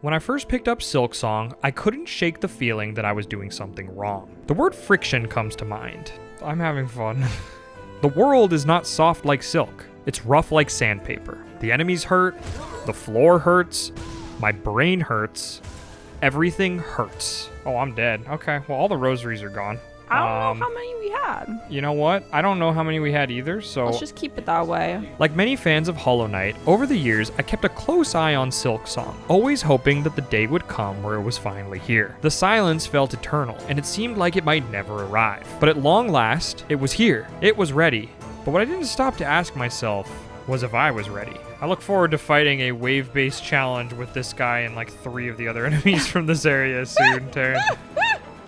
When I first picked up Silksong, I couldn't shake the feeling that I was doing something wrong. The word friction comes to mind. I'm having fun. The world is not soft like silk. It's rough like sandpaper. The enemies hurt, the floor hurts, my brain hurts, everything hurts. Oh, I'm dead. Okay, well, all the rosaries are gone. I don't know how many we had. You know what? I don't know how many we had either, so... Let's just keep it that way. Like many fans of Hollow Knight, over the years, I kept a close eye on Silksong, always hoping that the day would come where it was finally here. The silence felt eternal, and it seemed like it might never arrive. But at long last, it was here. It was ready. But what I didn't stop to ask myself was if I was ready. I look forward to fighting a wave-based challenge with this guy and like 3 of the other enemies from this area soon, Taryn.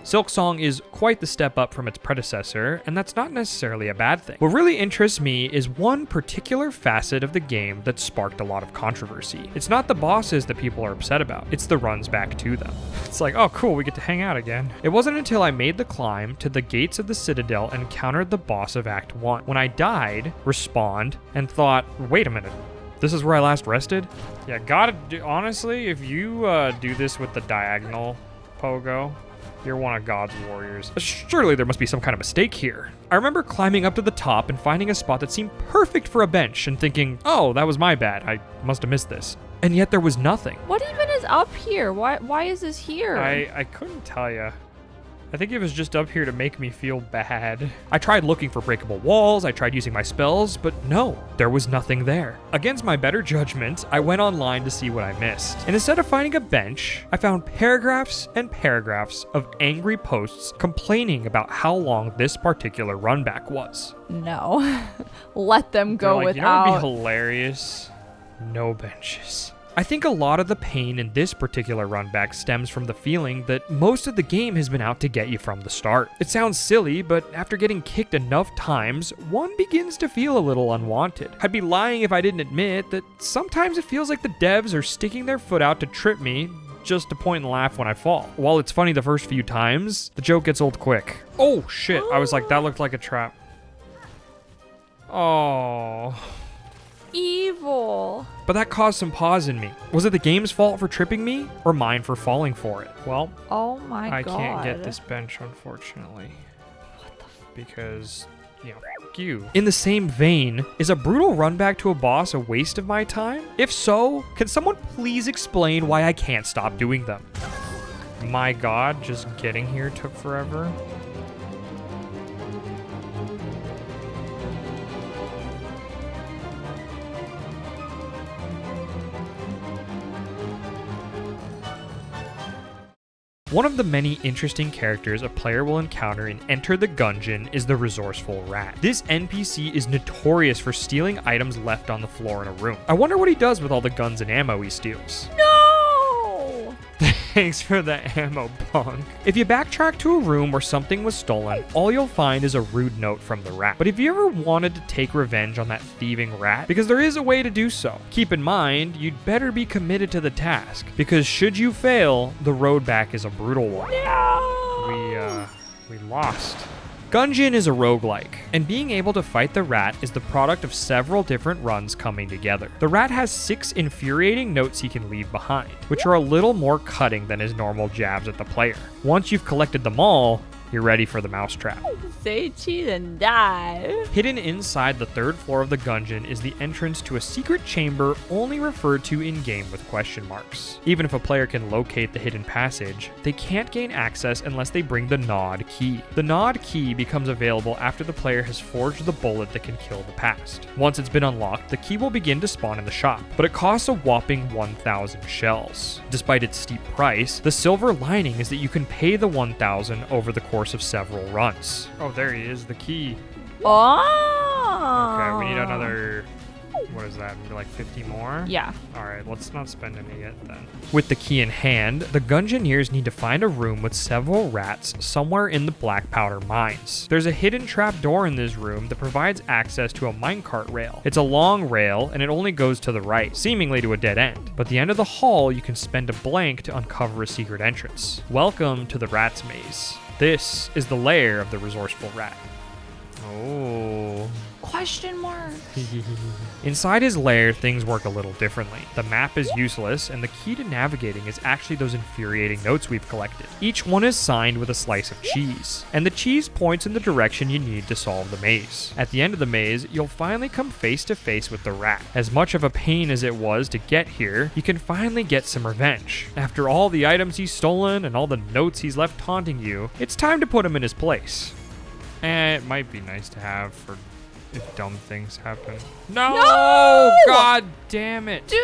Silksong is quite the step up from its predecessor, and that's not necessarily a bad thing. What really interests me is one particular facet of the game that sparked a lot of controversy. It's not the bosses that people are upset about, it's the runs back to them. It's like, oh cool, we get to hang out again. It wasn't until I made the climb to the gates of the Citadel and encountered the boss of Act 1. When I died, respawned, and thought, wait a minute, this is where I last rested? Yeah, honestly, if you do this with the diagonal pogo, you're one of God's warriors. Surely there must be some kind of mistake here. I remember climbing up to the top and finding a spot that seemed perfect for a bench and thinking, oh, that was my bad. I must have missed this. And yet there was nothing. What even is up here? Why is this here? I couldn't tell you. I think it was just up here to make me feel bad. I tried looking for breakable walls, I tried using my spells, but no, there was nothing there. Against my better judgment, I went online to see what I missed. And instead of finding a bench, I found paragraphs and paragraphs of angry posts complaining about how long this particular runback was. No. Let them go like, without... You know what would be hilarious? No benches. I think a lot of the pain in this particular runback stems from the feeling that most of the game has been out to get you from the start. It sounds silly, but after getting kicked enough times, one begins to feel a little unwanted. I'd be lying if I didn't admit that sometimes it feels like the devs are sticking their foot out to trip me just to point and laugh when I fall. While it's funny the first few times, the joke gets old quick. Oh shit, I was like, that looked like a trap. Oh... Evil. But that caused some pause in me. Was it the game's fault for tripping me, or mine for falling for it? Well, oh my God. I can't get this bench, unfortunately. What the because, yeah, fuck you. In the same vein, is a brutal runback to a boss a waste of my time? If so, can someone please explain why I can't stop doing them? My God, just getting here took forever. One of the many interesting characters a player will encounter in Enter the Gungeon is the resourceful rat. This NPC is notorious for stealing items left on the floor in a room. I wonder what he does with all the guns and ammo he steals. No! Thanks for the ammo, punk. If you backtrack to a room where something was stolen, all you'll find is a rude note from the rat. But if you ever wanted to take revenge on that thieving rat, because there is a way to do so, keep in mind, you'd better be committed to the task, because should you fail, the road back is a brutal one. No! We lost. Gungeon is a roguelike, and being able to fight the rat is the product of several different runs coming together. The rat has 6 infuriating notes he can leave behind, which are a little more cutting than his normal jabs at the player. Once you've collected them all, you're ready for the mousetrap. Say cheese and die. Hidden inside the 3rd floor of the Gungeon is the entrance to a secret chamber only referred to in-game with question marks. Even if a player can locate the hidden passage, they can't gain access unless they bring the Nod key. The Nod key becomes available after the player has forged the bullet that can kill the past. Once it's been unlocked, the key will begin to spawn in the shop, but it costs a whopping 1,000 shells. Despite its steep price, the silver lining is that you can pay the 1,000 over the course of several runs. Oh, there he is, the key. Oh! Okay, we need another, what is that, maybe like 50 more? Yeah. Alright, let's not spend any yet then. With the key in hand, the Gungeoneers need to find a room with several rats somewhere in the black powder mines. There's a hidden trap door in this room that provides access to a minecart rail. It's a long rail, and it only goes to the right, seemingly to a dead end. But at the end of the hall, you can spend a blank to uncover a secret entrance. Welcome to the Rat's Maze. This is the lair of the resourceful rat. Oh. Question mark. Inside his lair, things work a little differently. The map is useless, and the key to navigating is actually those infuriating notes we've collected. Each one is signed with a slice of cheese, and the cheese points in the direction you need to solve the maze. At the end of the maze, you'll finally come face to face with the rat. As much of a pain as it was to get here, you can finally get some revenge. After all the items he's stolen and all the notes he's left taunting you, it's time to put him in his place. It might be nice to have for if dumb things happen. No! God damn it. Dude!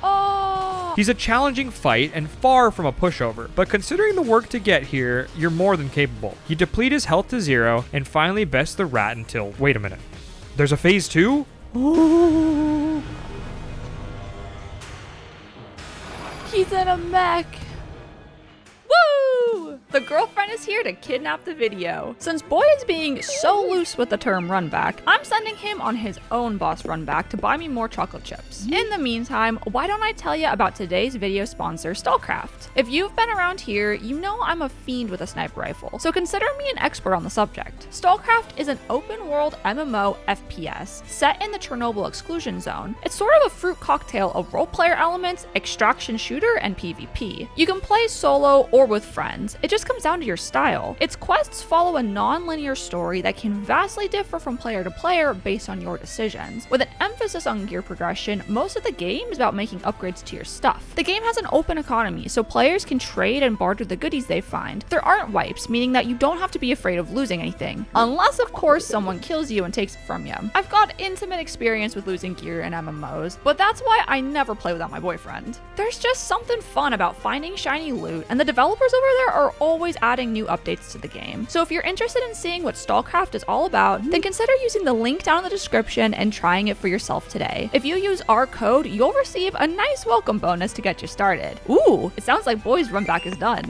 Oh! He's a challenging fight and far from a pushover, but considering the work to get here, you're more than capable. You deplete his health to 0 and finally best the rat until... Wait a minute. There's a phase 2? He's in a mech. Woo! The girlfriend is here to kidnap the video. Since Boy is being so loose with the term runback, I'm sending him on his own boss runback to buy me more chocolate chips. In the meantime, why don't I tell you about today's video sponsor, Stallcraft? If you've been around here, you know I'm a fiend with a sniper rifle, so consider me an expert on the subject. Stallcraft is an open world MMO FPS set in the Chernobyl exclusion zone. It's sort of a fruit cocktail of role player elements, extraction shooter, and PvP. You can play solo or with friends. It just comes down to your style. Its quests follow a non-linear story that can vastly differ from player to player based on your decisions. With an emphasis on gear progression, most of the game is about making upgrades to your stuff. The game has an open economy, so players can trade and barter the goodies they find. There aren't wipes, meaning that you don't have to be afraid of losing anything. Unless, of course, someone kills you and takes it from you. I've got intimate experience with losing gear in MMOs, but that's why I never play without my boyfriend. There's just something fun about finding shiny loot, and the developers over there are always adding new updates to the game. So if you're interested in seeing what Stallcraft is all about, then consider using the link down in the description and trying it for yourself today. If you use our code, you'll receive a nice welcome bonus to get you started. Ooh, it sounds like Boy's runback is done.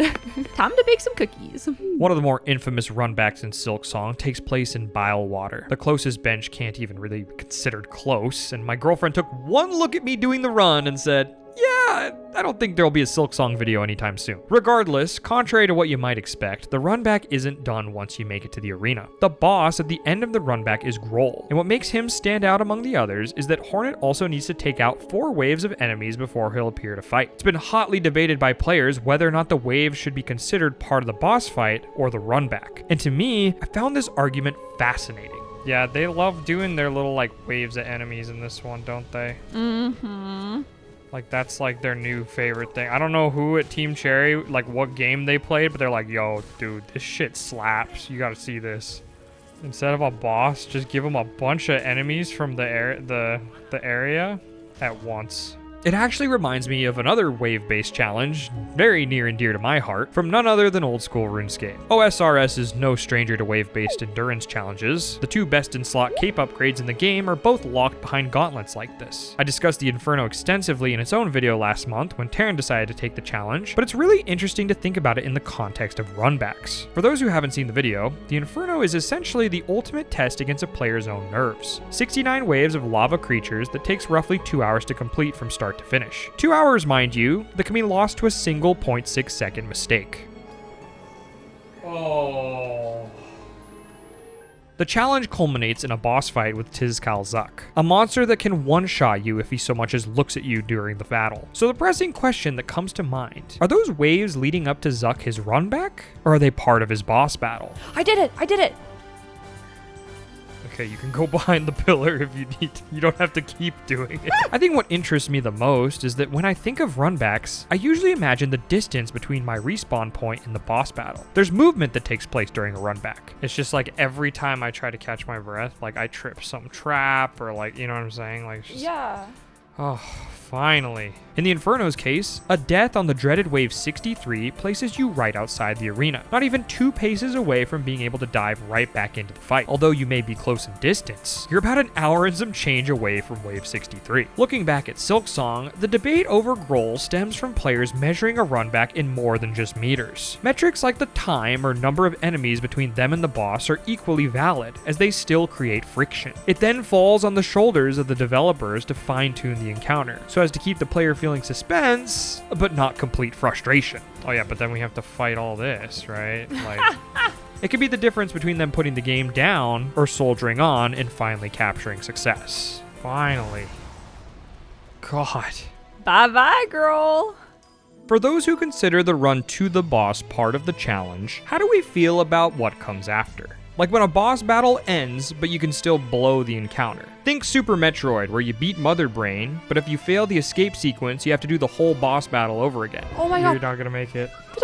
Time to bake some cookies. One of the more infamous runbacks in Silksong takes place in Bilewater. The closest bench can't even really be considered close, and my girlfriend took one look at me doing the run and said, yeah, I don't think there'll be a Silksong video anytime soon. Regardless, contrary to what you might expect, the runback isn't done once you make it to the arena. The boss at the end of the runback is Brawl, and what makes him stand out among the others is that Hornet also needs to take out 4 waves of enemies before he'll appear to fight. It's been hotly debated by players whether or not the waves should be considered part of the boss fight or the runback. And to me, I found this argument fascinating. Yeah, they love doing their little like waves of enemies in this one, don't they? Mm-hmm. Like, that's, like, their new favorite thing. I don't know who at Team Cherry, like, what game they played, but they're like, yo, dude, this shit slaps. You gotta see this. Instead of a boss, just give them a bunch of enemies from the area at once. It actually reminds me of another wave-based challenge, very near and dear to my heart, from none other than old school RuneScape. OSRS is no stranger to wave-based endurance challenges. The 2 best in slot cape upgrades in the game are both locked behind gauntlets like this. I discussed the Inferno extensively in its own video last month when Taryn decided to take the challenge, but it's really interesting to think about it in the context of runbacks. For those who haven't seen the video, the Inferno is essentially the ultimate test against a player's own nerves. 69 waves of lava creatures that takes roughly 2 hours to complete from start to finish. 2 hours, mind you, that can be lost to a single 0.6 second mistake. Oh. The challenge culminates in a boss fight with Tizkal Zuck, a monster that can one-shot you if he so much as looks at you during the battle. So the pressing question that comes to mind, are those waves leading up to Zuck his runback, or are they part of his boss battle? I did it! I did it! Okay, you can go behind the pillar if you need to. You don't have to keep doing it. I think what interests me the most is that when I think of runbacks, I usually imagine the distance between my respawn point and the boss battle. There's movement that takes place during a runback. It's just like every time I try to catch my breath, like I trip some trap or like, you know what I'm saying? Like, just, yeah. Oh, finally. In the Inferno's case, a death on the dreaded wave 63 places you right outside the arena, not even 2 paces away from being able to dive right back into the fight. Although you may be close in distance, you're about an hour and some change away from wave 63. Looking back at Silksong, the debate over Brawl stems from players measuring a runback in more than just meters. Metrics like the time or number of enemies between them and the boss are equally valid, as they still create friction. It then falls on the shoulders of the developers to fine-tune the encounter, so as to keep the player feeling suspense, but not complete frustration. Oh yeah, but then we have to fight all this, right? Like, It could be the difference between them putting the game down or soldiering on and finally capturing success. Finally. God. Bye-bye, girl. For those who consider the run to the boss part of the challenge, how do we feel about what comes after? Like when a boss battle ends, but you can still blow the encounter. Think Super Metroid, where you beat Mother Brain, but if you fail the escape sequence, you have to do the whole boss battle over again. Oh my god. You're not gonna make it. Did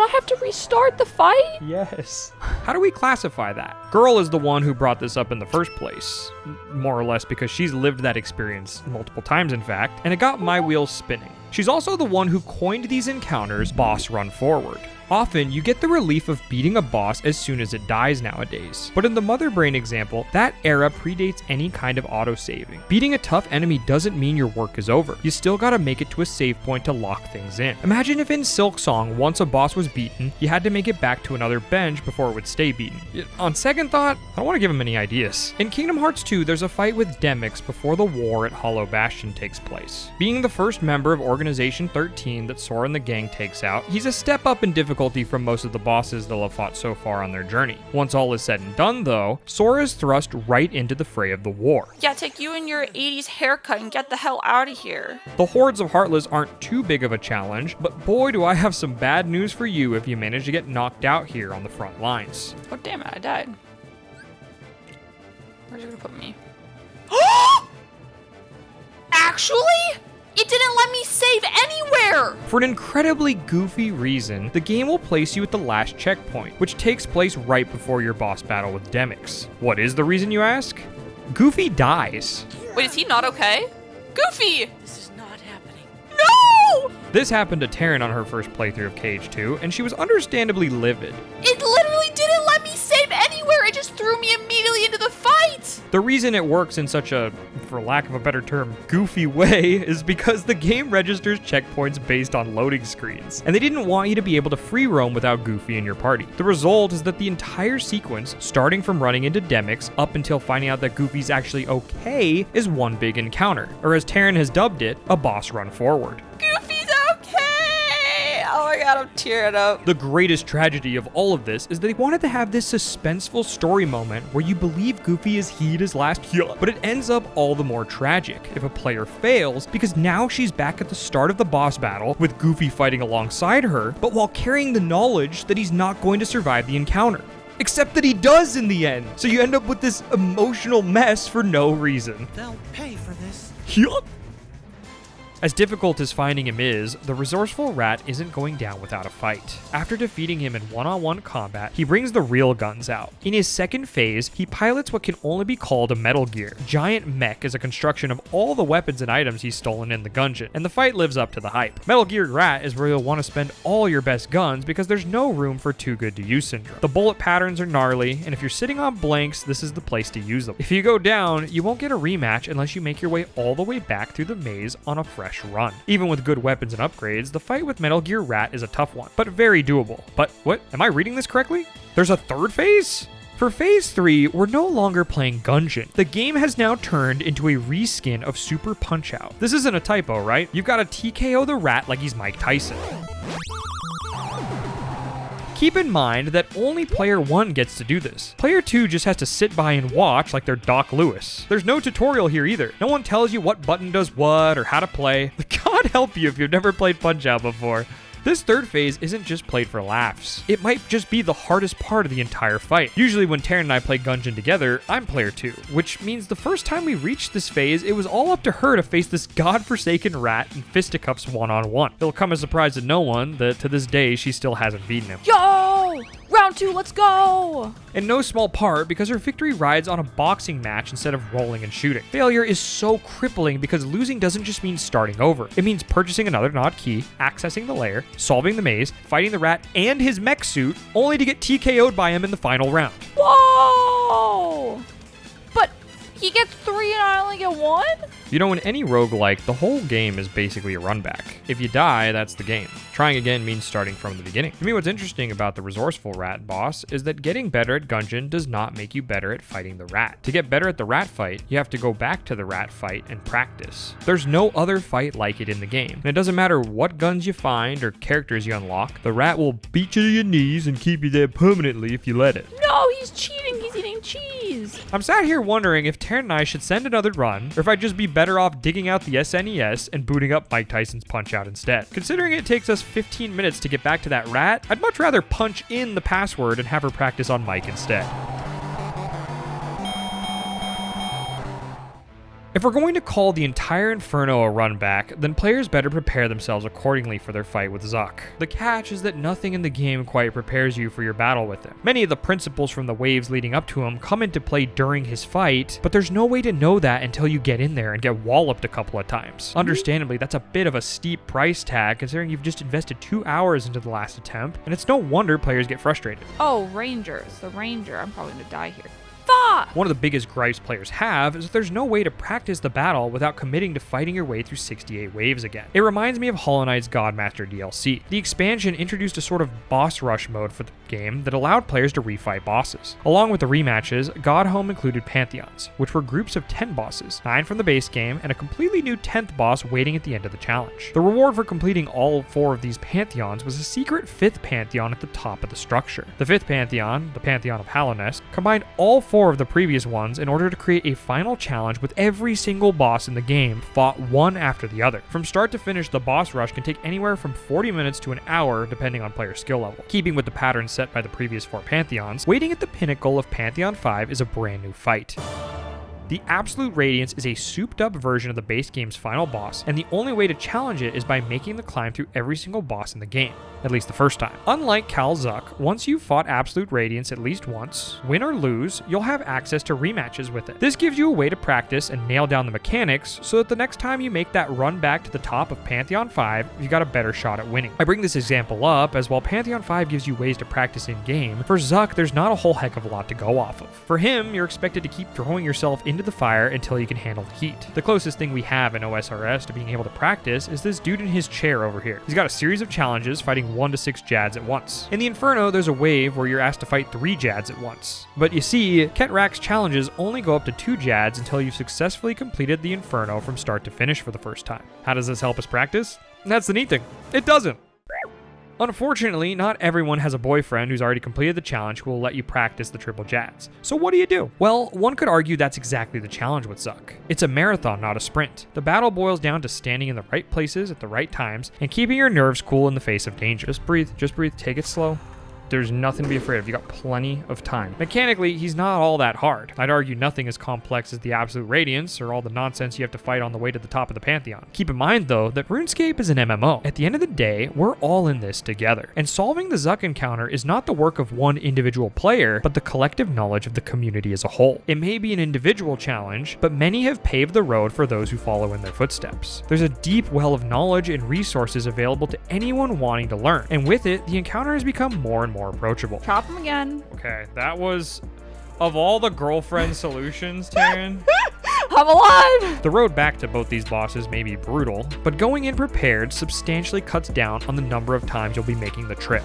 I have to restart the fight? Yes. How do we classify that? Girl is the one who brought this up in the first place, more or less because she's lived that experience multiple times in fact, and it got my wheels spinning. She's also the one who coined these encounters boss run forward. Often, you get the relief of beating a boss as soon as it dies nowadays. But in the Mother Brain example, that era predates any kind of auto-saving. Beating a tough enemy doesn't mean your work is over. You still gotta make it to a save point to lock things in. Imagine if in Silksong, once a boss was beaten, you had to make it back to another bench before it would stay beaten. On second thought, I don't want to give him any ideas. In Kingdom Hearts 2, there's a fight with Demyx before the war at Hollow Bastion takes place. Being the first member of Organization 13 that Sora and the gang takes out, he's a step up in difficulty from most of the bosses they'll have fought so far on their journey. Once all is said and done though, Sora is thrust right into the fray of the war. Yeah, take you and your 80s haircut and get the hell out of here. The hordes of Heartless aren't too big of a challenge, but boy do I have some bad news for you if you manage to get knocked out here on the front lines. Oh damn it, I died. Where's it gonna put me? Actually? It didn't let me save anywhere! For an incredibly goofy reason, the game will place you at the last checkpoint, which takes place right before your boss battle with Demyx. What is the reason, you ask? Goofy dies. Wait, is he not okay? Goofy! This is not happening. No! This happened to Taryn on her first playthrough of Cage 2, and she was understandably livid. It literally didn't let me save anywhere! It just threw me immediately into the fight! The reason it works in such a, for lack of a better term, goofy way is because the game registers checkpoints based on loading screens, and they didn't want you to be able to free roam without Goofy in your party. The result is that the entire sequence, starting from running into Demyx up until finding out that Goofy's actually okay, is one big encounter, or as Taryn has dubbed it, a boss run forward. Goofy's okay! Oh my god, I'm tearing up. The greatest tragedy of all of this is they wanted to have this suspenseful story moment where you believe Goofy is heed his last hit, but it ends up all the more tragic if a player fails, because now she's back at the start of the boss battle with Goofy fighting alongside her, but while carrying the knowledge that he's not going to survive the encounter. Except that he does in the end, so you end up with this emotional mess for no reason. They'll pay for this. Yup. As difficult as finding him is, the resourceful rat isn't going down without a fight. After defeating him in one-on-one combat, he brings the real guns out. In his second phase, he pilots what can only be called a Metal Gear. Giant Mech is a construction of all the weapons and items he's stolen in the Gungeon, and the fight lives up to the hype. Metal Gear Rat is where you'll want to spend all your best guns because there's no room for too good to use syndrome. The bullet patterns are gnarly, and if you're sitting on blanks, this is the place to use them. If you go down, you won't get a rematch unless you make your way all the way back through the maze on a fresh run. Even with good weapons and upgrades, the fight with Metal Gear Rat is a tough one, but very doable. But what? Am I reading this correctly? There's a third phase? For Phase 3, we're no longer playing Gungeon. The game has now turned into a reskin of Super Punch-Out. This isn't a typo, right? You've got to TKO the rat like he's Mike Tyson. Keep in mind that only player 1 gets to do this. Player 2 just has to sit by and watch like they're Doc Lewis. There's no tutorial here either. No one tells you what button does what or how to play. God help you if you've never played Punch-Out before. This third phase isn't just played for laughs. It might just be the hardest part of the entire fight. Usually when Taryn and I play Gungeon together, I'm player 2, which means the first time we reached this phase, it was all up to her to face this godforsaken rat in fisticuffs one-on-one. It'll come as a surprise to no one that to this day she still hasn't beaten him. Yo! Round 2, let's go! In no small part because her victory rides on a boxing match instead of rolling and shooting. Failure is so crippling because losing doesn't just mean starting over. It means purchasing another Nod key, accessing the lair, solving the maze, fighting the rat and his mech suit, only to get TKO'd by him in the final round. Whoa! But He gets 3 and I only get 1? You know, in any roguelike, the whole game is basically a runback. If you die, that's the game. Trying again means starting from the beginning. To me, what's interesting about the resourceful rat boss is that getting better at Gungeon does not make you better at fighting the rat. To get better at the rat fight, you have to go back to the rat fight and practice. There's no other fight like it in the game. And it doesn't matter what guns you find or characters you unlock, the rat will beat you to your knees and keep you there permanently if you let it. No, he's cheating. He's eating cheese. I'm sat here wondering if Taryn and I should send another run, or if I'd just be better off digging out the SNES and booting up Mike Tyson's Punch-Out instead. Considering it takes us 15 minutes to get back to that rat, I'd much rather punch in the password and have her practice on Mike instead. If we're going to call the entire Inferno a runback, then players better prepare themselves accordingly for their fight with Zuck. The catch is that nothing in the game quite prepares you for your battle with him. Many of the principles from the waves leading up to him come into play during his fight, but there's no way to know that until you get in there and get walloped a couple of times. Understandably, that's a bit of a steep price tag considering you've just invested 2 hours into the last attempt, and it's no wonder players get frustrated. Oh, Rangers. The Ranger. I'm probably gonna die here. One of the biggest gripes players have is that there's no way to practice the battle without committing to fighting your way through 68 waves again. It reminds me of Hollow Knight's Godmaster DLC. The expansion introduced a sort of boss rush mode for the game that allowed players to refight bosses. Along with the rematches, Godhome included Pantheons, which were groups of 10 bosses, 9 from the base game, and a completely new 10th boss waiting at the end of the challenge. The reward for completing all 4 of these Pantheons was a secret 5th Pantheon at the top of the structure. The 5th Pantheon, the Pantheon of Hallownest, combined all 4 of the previous ones in order to create a final challenge with every single boss in the game fought one after the other. From start to finish, the boss rush can take anywhere from 40 minutes to an hour depending on player skill level. Keeping with the pattern set by the previous 4 Pantheons, waiting at the pinnacle of Pantheon 5 is a brand new fight. The Absolute Radiance is a souped-up version of the base game's final boss, and the only way to challenge it is by making the climb through every single boss in the game, at least the first time. Unlike Cal Zuck, once you've fought Absolute Radiance at least once, win or lose, you'll have access to rematches with it. This gives you a way to practice and nail down the mechanics so that the next time you make that run back to the top of Pantheon 5, you got a better shot at winning. I bring this example up as while Pantheon 5 gives you ways to practice in-game, for Zuck there's not a whole heck of a lot to go off of. For him, you're expected to keep throwing yourself into the fire until you can handle the heat. The closest thing we have in OSRS to being able to practice is this dude in his chair over here. He's got a series of challenges fighting 1 to 6 Jads at once. In the Inferno, there's a wave where you're asked to fight 3 Jads at once. But you see, Ketrak's challenges only go up to 2 Jads until you've successfully completed the Inferno from start to finish for the first time. How does this help us practice? That's the neat thing. It doesn't. Unfortunately, not everyone has a boyfriend who's already completed the challenge who will let you practice the triple Jads. So what do? Well, one could argue that's exactly the challenge with Zuck. It's a marathon, not a sprint. The battle boils down to standing in the right places at the right times and keeping your nerves cool in the face of danger. Just breathe, take it slow. There's nothing to be afraid of. You got plenty of time. Mechanically, he's not all that hard. I'd argue nothing as complex as the Absolute Radiance or all the nonsense you have to fight on the way to the top of the Pantheon. Keep in mind, though, that RuneScape is an MMO. At the end of the day, we're all in this together. And solving the Zuck encounter is not the work of one individual player, but the collective knowledge of the community as a whole. It may be an individual challenge, but many have paved the road for those who follow in their footsteps. There's a deep well of knowledge and resources available to anyone wanting to learn. And with it, the encounter has become more and more approachable. Chop him again. Okay, that was, of all the girlfriend solutions, Taryn, I'm alive! the road back to both these bosses may be brutal, but going in prepared substantially cuts down on the number of times you'll be making the trip.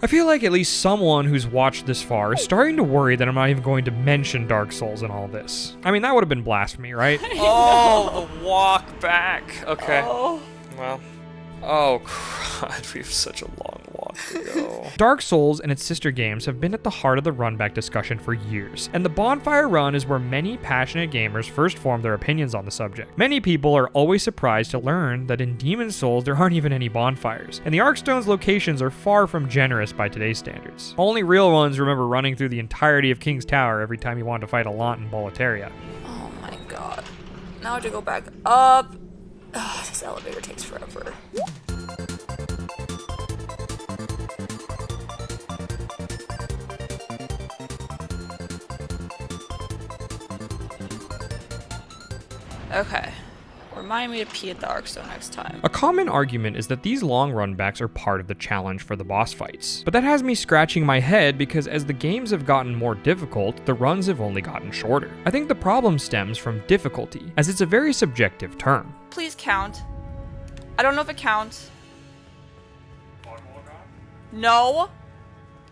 I feel like at least someone who's watched this far is starting to worry that I'm not even going to mention Dark Souls in all this. I mean, that would have been blasphemy, right? Oh, the walk back. Okay. Oh. Well. Oh, God, we have such a long walk to go. Dark Souls and its sister games have been at the heart of the runback discussion for years, and the Bonfire Run is where many passionate gamers first form their opinions on the subject. Many people are always surprised to learn that in Demon Souls there aren't even any bonfires, and the Arkstone's locations are far from generous by today's standards. Only real ones remember running through the entirety of King's Tower every time you wanted to fight a Lant in Boletaria. Oh my god. Now I have to go back up. Ugh, this elevator takes forever. Okay, we're Remind me to pee at the Arkstone next time. A common argument is that these long runbacks are part of the challenge for the boss fights. But that has me scratching my head because as the games have gotten more difficult, the runs have only gotten shorter. I think the problem stems from difficulty, as it's a very subjective term. Please count. I don't know if it counts. No.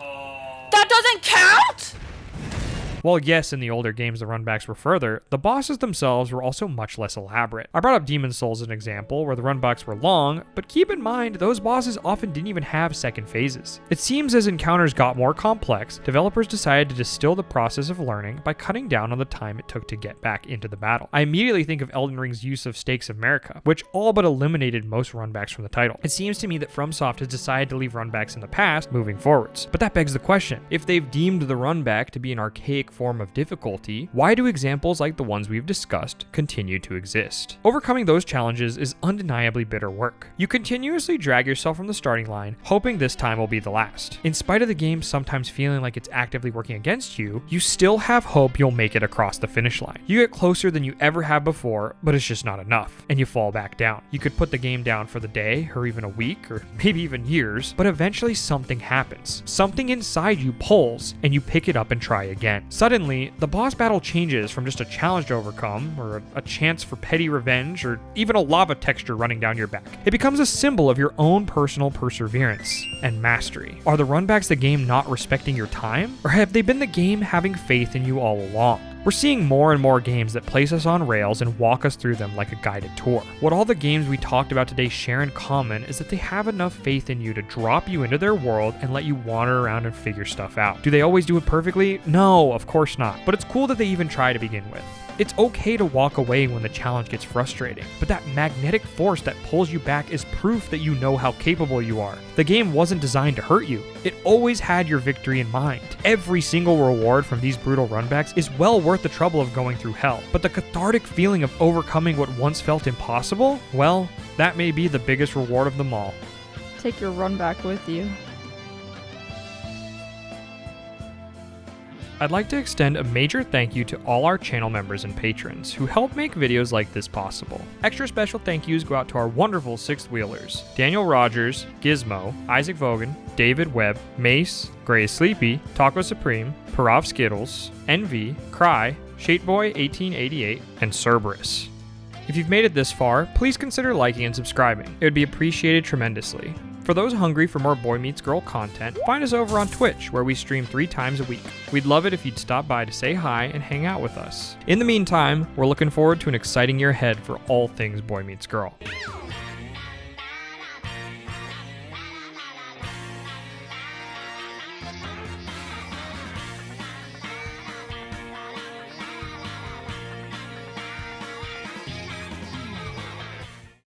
That doesn't count? While yes, in the older games the runbacks were further, the bosses themselves were also much less elaborate. I brought up Demon Souls as an example, where the runbacks were long, but keep in mind, those bosses often didn't even have second phases. It seems as encounters got more complex, developers decided to distill the process of learning by cutting down on the time it took to get back into the battle. I immediately think of Elden Ring's use of Stakes of Marika, which all but eliminated most runbacks from the title. It seems to me that FromSoft has decided to leave runbacks in the past, moving forwards. But that begs the question, if they've deemed the runback to be an archaic form of difficulty, why do examples like the ones we've discussed continue to exist? Overcoming those challenges is undeniably bitter work. You continuously drag yourself from the starting line, hoping this time will be the last. In spite of the game sometimes feeling like it's actively working against you, you still have hope you'll make it across the finish line. You get closer than you ever have before, but it's just not enough, and you fall back down. You could put the game down for the day, or even a week, or maybe even years, but eventually something happens. Something inside you pulls, and you pick it up and try again. Suddenly, the boss battle changes from just a challenge to overcome, or a chance for petty revenge, or even a lava texture running down your back. It becomes a symbol of your own personal perseverance and mastery. Are the runbacks the game not respecting your time? Or have they been the game having faith in you all along? We're seeing more and more games that place us on rails and walk us through them like a guided tour. What all the games we talked about today share in common is that they have enough faith in you to drop you into their world and let you wander around and figure stuff out. Do they always do it perfectly? No, of course not. But it's cool that they even try to begin with. It's okay to walk away when the challenge gets frustrating, but that magnetic force that pulls you back is proof that you know how capable you are. The game wasn't designed to hurt you. It always had your victory in mind. Every single reward from these brutal runbacks is well worth the trouble of going through hell, but the cathartic feeling of overcoming what once felt impossible, well, that may be the biggest reward of them all. Take your runback with you. I'd like to extend a major thank you to all our channel members and patrons who help make videos like this possible. Extra special thank yous go out to our wonderful sixth wheelers: Daniel Rogers, Gizmo, Isaac Vogan, David Webb, Mace, Gray is Sleepy, Taco Supreme, Parav Skittles, Envy, Cry, Shateboy 1888, and Cerberus. If you've made it this far, please consider liking and subscribing. It would be appreciated tremendously. For those hungry for more Boy Meets Girl content, find us over on Twitch, where we stream 3 times a week. We'd love it if you'd stop by to say hi and hang out with us. In the meantime, we're looking forward to an exciting year ahead for all things Boy Meets Girl.